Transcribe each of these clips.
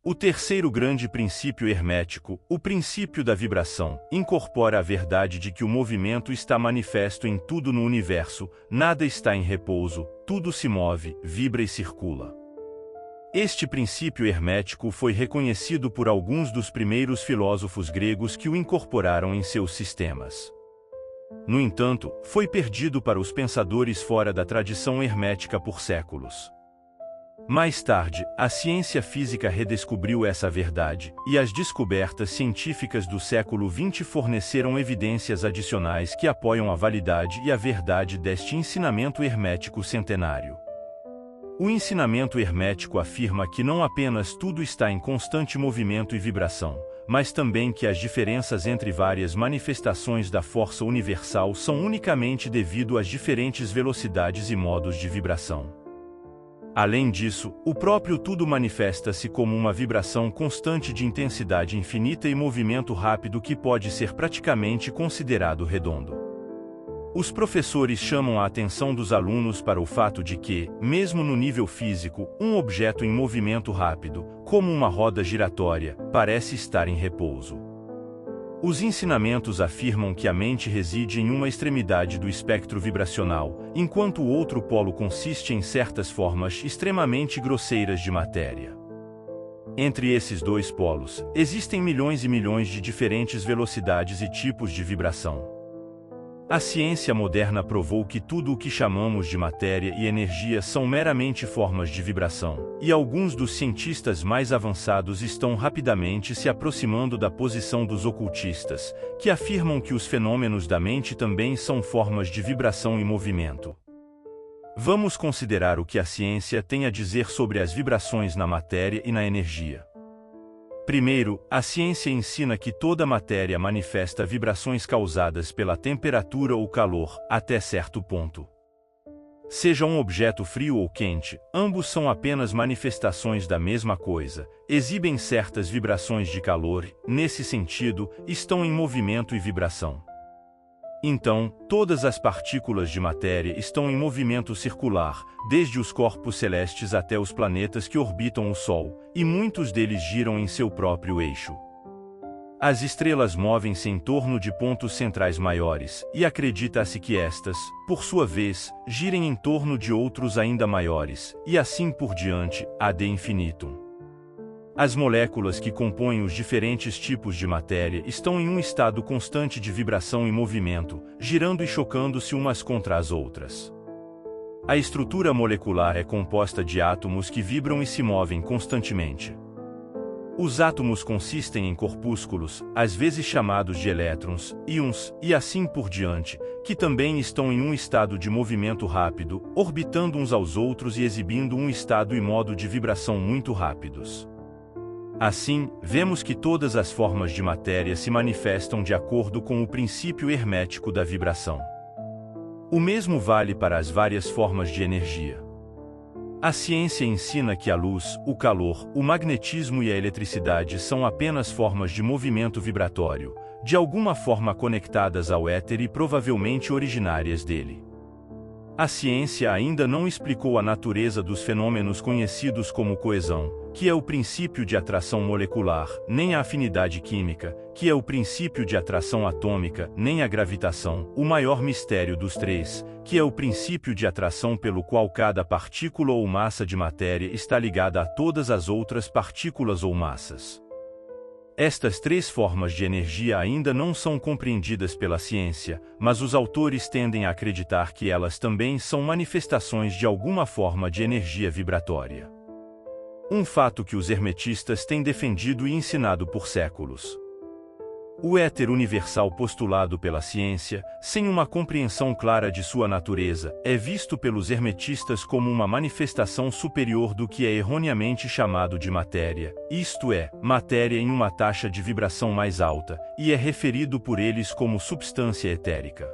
O terceiro grande princípio hermético, o princípio da vibração, incorpora a verdade de que o movimento está manifesto em tudo no universo, nada está em repouso, tudo se move, vibra e circula. Este princípio hermético foi reconhecido por alguns dos primeiros filósofos gregos que o incorporaram em seus sistemas. No entanto, foi perdido para os pensadores fora da tradição hermética por séculos. Mais tarde, a ciência física redescobriu essa verdade, e as descobertas científicas do século XX forneceram evidências adicionais que apoiam a validade e a verdade deste ensinamento hermético centenário. O ensinamento hermético afirma que não apenas tudo está em constante movimento e vibração, mas também que as diferenças entre várias manifestações da força universal são unicamente devido às diferentes velocidades e modos de vibração. Além disso, o próprio tudo manifesta-se como uma vibração constante de intensidade infinita e movimento rápido que pode ser praticamente considerado redondo. Os professores chamam a atenção dos alunos para o fato de que, mesmo no nível físico, um objeto em movimento rápido, como uma roda giratória, parece estar em repouso. Os ensinamentos afirmam que a mente reside em uma extremidade do espectro vibracional, enquanto o outro polo consiste em certas formas extremamente grosseiras de matéria. Entre esses dois polos, existem milhões e milhões de diferentes velocidades e tipos de vibração. A ciência moderna provou que tudo o que chamamos de matéria e energia são meramente formas de vibração, e alguns dos cientistas mais avançados estão rapidamente se aproximando da posição dos ocultistas, que afirmam que os fenômenos da mente também são formas de vibração e movimento. Vamos considerar o que a ciência tem a dizer sobre as vibrações na matéria e na energia. Primeiro, a ciência ensina que toda matéria manifesta vibrações causadas pela temperatura ou calor, até certo ponto. Seja um objeto frio ou quente, ambos são apenas manifestações da mesma coisa, exibem certas vibrações de calor e, nesse sentido, estão em movimento e vibração. Então, todas as partículas de matéria estão em movimento circular, desde os corpos celestes até os planetas que orbitam o Sol, e muitos deles giram em seu próprio eixo. As estrelas movem-se em torno de pontos centrais maiores, e acredita-se que estas, por sua vez, girem em torno de outros ainda maiores, e assim por diante, ad infinitum. As moléculas que compõem os diferentes tipos de matéria estão em um estado constante de vibração e movimento, girando e chocando-se umas contra as outras. A estrutura molecular é composta de átomos que vibram e se movem constantemente. Os átomos consistem em corpúsculos, às vezes chamados de elétrons, íons, e assim por diante, que também estão em um estado de movimento rápido, orbitando uns aos outros e exibindo um estado e modo de vibração muito rápidos. Assim, vemos que todas as formas de matéria se manifestam de acordo com o princípio hermético da vibração. O mesmo vale para as várias formas de energia. A ciência ensina que a luz, o calor, o magnetismo e a eletricidade são apenas formas de movimento vibratório, de alguma forma conectadas ao éter e provavelmente originárias dele. A ciência ainda não explicou a natureza dos fenômenos conhecidos como coesão, que é o princípio de atração molecular, nem a afinidade química, que é o princípio de atração atômica, nem a gravitação, o maior mistério dos três, que é o princípio de atração pelo qual cada partícula ou massa de matéria está ligada a todas as outras partículas ou massas. Estas três formas de energia ainda não são compreendidas pela ciência, mas os autores tendem a acreditar que elas também são manifestações de alguma forma de energia vibratória. Um fato que os hermetistas têm defendido e ensinado por séculos. O éter universal postulado pela ciência, sem uma compreensão clara de sua natureza, é visto pelos hermetistas como uma manifestação superior do que é erroneamente chamado de matéria, isto é, matéria em uma taxa de vibração mais alta, e é referido por eles como substância etérica.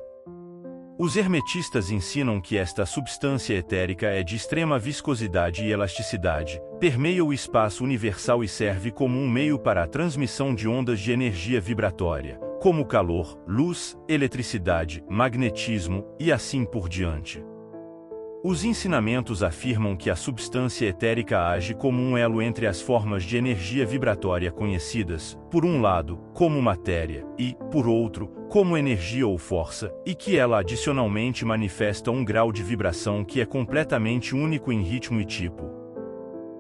Os hermetistas ensinam que esta substância etérica é de extrema viscosidade e elasticidade, permeia o espaço universal e serve como um meio para a transmissão de ondas de energia vibratória, como calor, luz, eletricidade, magnetismo, e assim por diante. Os ensinamentos afirmam que a substância etérica age como um elo entre as formas de energia vibratória conhecidas, por um lado, como matéria, e, por outro, como energia ou força, e que ela adicionalmente manifesta um grau de vibração que é completamente único em ritmo e tipo.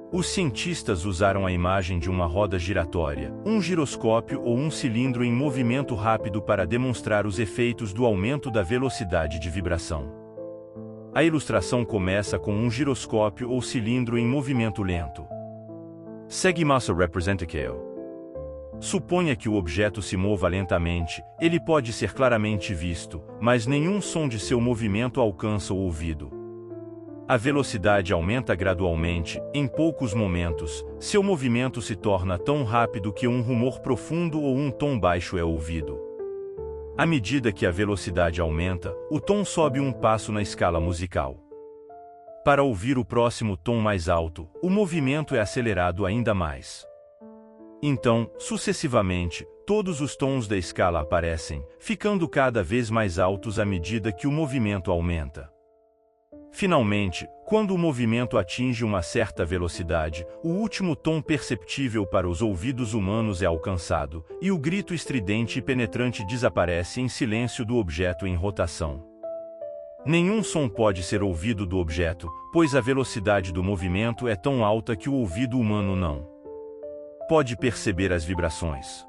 Os cientistas usaram a imagem de uma roda giratória, um giroscópio ou um cilindro em movimento rápido para demonstrar os efeitos do aumento da velocidade de vibração. A ilustração começa com um giroscópio ou cilindro em movimento lento. Segue-massa representação. Suponha que o objeto se mova lentamente, ele pode ser claramente visto, mas nenhum som de seu movimento alcança o ouvido. A velocidade aumenta gradualmente, em poucos momentos, seu movimento se torna tão rápido que um rumor profundo ou um tom baixo é ouvido. À medida que a velocidade aumenta, o tom sobe um passo na escala musical. Para ouvir o próximo tom mais alto, o movimento é acelerado ainda mais. Então, sucessivamente, todos os tons da escala aparecem, ficando cada vez mais altos à medida que o movimento aumenta. Finalmente, quando o movimento atinge uma certa velocidade, o último tom perceptível para os ouvidos humanos é alcançado, e o grito estridente e penetrante desaparece em silêncio do objeto em rotação. Nenhum som pode ser ouvido do objeto, pois a velocidade do movimento é tão alta que o ouvido humano não pode perceber as vibrações.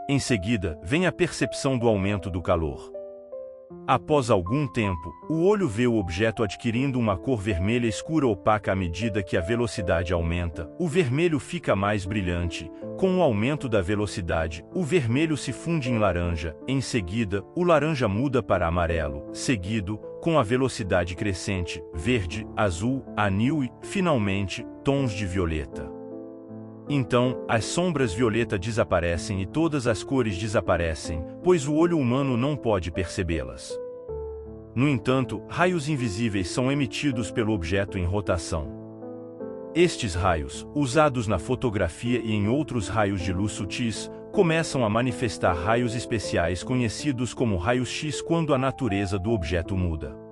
Em seguida, vem a percepção do aumento do calor. Após algum tempo, o olho vê o objeto adquirindo uma cor vermelha escura opaca à medida que a velocidade aumenta. O vermelho fica mais brilhante. Com o aumento da velocidade, o vermelho se funde em laranja. Em seguida, o laranja muda para amarelo, seguido, com a velocidade crescente, verde, azul, anil e, finalmente, tons de violeta. Então, as sombras violeta desaparecem e todas as cores desaparecem, pois o olho humano não pode percebê-las. No entanto, raios invisíveis são emitidos pelo objeto em rotação. Estes raios, usados na fotografia e em outros raios de luz sutis, começam a manifestar raios especiais conhecidos como raios-X quando a natureza do objeto muda.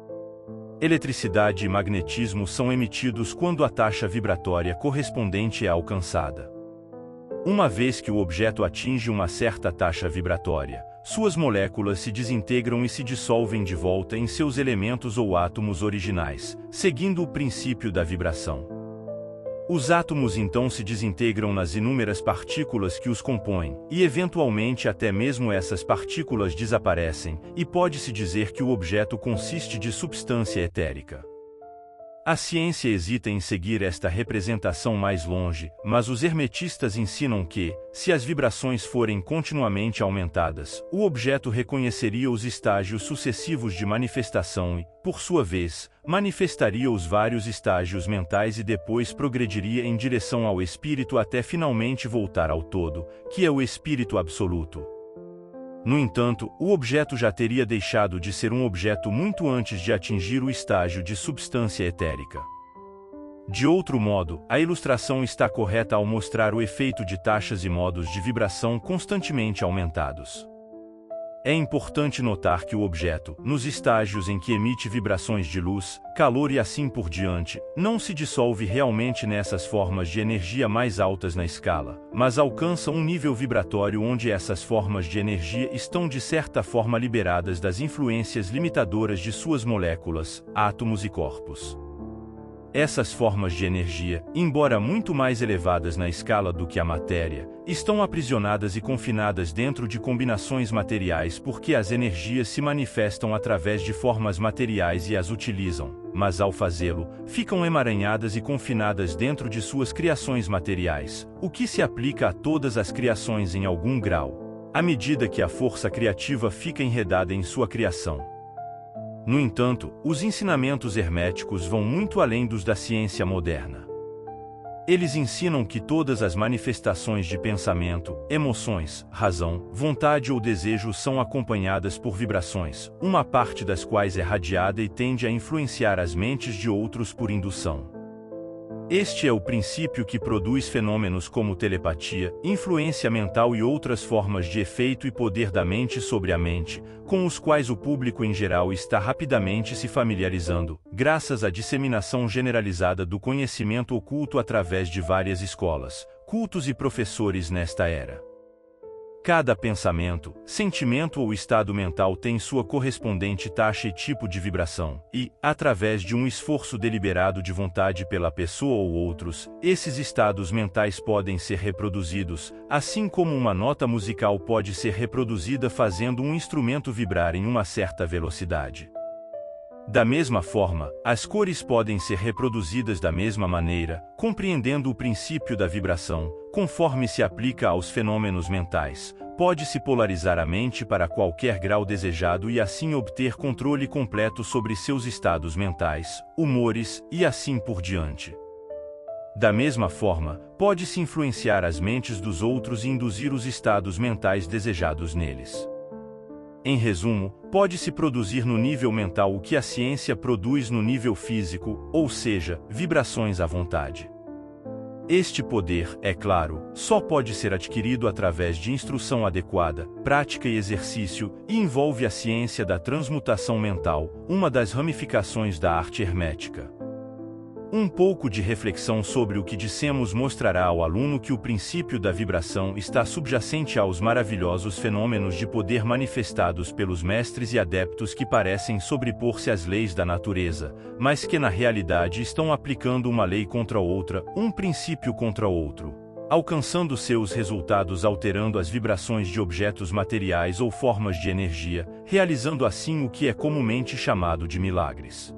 Eletricidade e magnetismo são emitidos quando a taxa vibratória correspondente é alcançada. Uma vez que o objeto atinge uma certa taxa vibratória, suas moléculas se desintegram e se dissolvem de volta em seus elementos ou átomos originais, seguindo o princípio da vibração. Os átomos então se desintegram nas inúmeras partículas que os compõem, e eventualmente até mesmo essas partículas desaparecem, e pode-se dizer que o objeto consiste de substância etérica. A ciência hesita em seguir esta representação mais longe, mas os hermetistas ensinam que, se as vibrações forem continuamente aumentadas, o objeto reconheceria os estágios sucessivos de manifestação e, por sua vez, manifestaria os vários estágios mentais e depois progrediria em direção ao espírito até finalmente voltar ao todo, que é o espírito absoluto. No entanto, o objeto já teria deixado de ser um objeto muito antes de atingir o estágio de substância etérica. De outro modo, a ilustração está correta ao mostrar o efeito de taxas e modos de vibração constantemente aumentados. É importante notar que o objeto, nos estágios em que emite vibrações de luz, calor e assim por diante, não se dissolve realmente nessas formas de energia mais altas na escala, mas alcança um nível vibratório onde essas formas de energia estão de certa forma liberadas das influências limitadoras de suas moléculas, átomos e corpos. Essas formas de energia, embora muito mais elevadas na escala do que a matéria, estão aprisionadas e confinadas dentro de combinações materiais porque as energias se manifestam através de formas materiais e as utilizam, mas ao fazê-lo, ficam emaranhadas e confinadas dentro de suas criações materiais, o que se aplica a todas as criações em algum grau, à medida que a força criativa fica enredada em sua criação. No entanto, os ensinamentos herméticos vão muito além dos da ciência moderna. Eles ensinam que todas as manifestações de pensamento, emoções, razão, vontade ou desejo são acompanhadas por vibrações, uma parte das quais é radiada e tende a influenciar as mentes de outros por indução. Este é o princípio que produz fenômenos como telepatia, influência mental e outras formas de efeito e poder da mente sobre a mente, com os quais o público em geral está rapidamente se familiarizando, graças à disseminação generalizada do conhecimento oculto através de várias escolas, cultos e professores nesta era. Cada pensamento, sentimento ou estado mental tem sua correspondente taxa e tipo de vibração, e, através de um esforço deliberado de vontade pela pessoa ou outros, esses estados mentais podem ser reproduzidos, assim como uma nota musical pode ser reproduzida fazendo um instrumento vibrar em uma certa velocidade. Da mesma forma, as cores podem ser reproduzidas da mesma maneira, compreendendo o princípio da vibração, conforme se aplica aos fenômenos mentais. Pode-se polarizar a mente para qualquer grau desejado e assim obter controle completo sobre seus estados mentais, humores e assim por diante. Da mesma forma, pode-se influenciar as mentes dos outros e induzir os estados mentais desejados neles. Em resumo, pode-se produzir no nível mental o que a ciência produz no nível físico, ou seja, vibrações à vontade. Este poder, é claro, só pode ser adquirido através de instrução adequada, prática e exercício, e envolve a ciência da transmutação mental, uma das ramificações da arte hermética. Um pouco de reflexão sobre o que dissemos mostrará ao aluno que o princípio da vibração está subjacente aos maravilhosos fenômenos de poder manifestados pelos mestres e adeptos que parecem sobrepor-se às leis da natureza, mas que na realidade estão aplicando uma lei contra outra, um princípio contra outro, alcançando seus resultados alterando as vibrações de objetos materiais ou formas de energia, realizando assim o que é comumente chamado de milagres.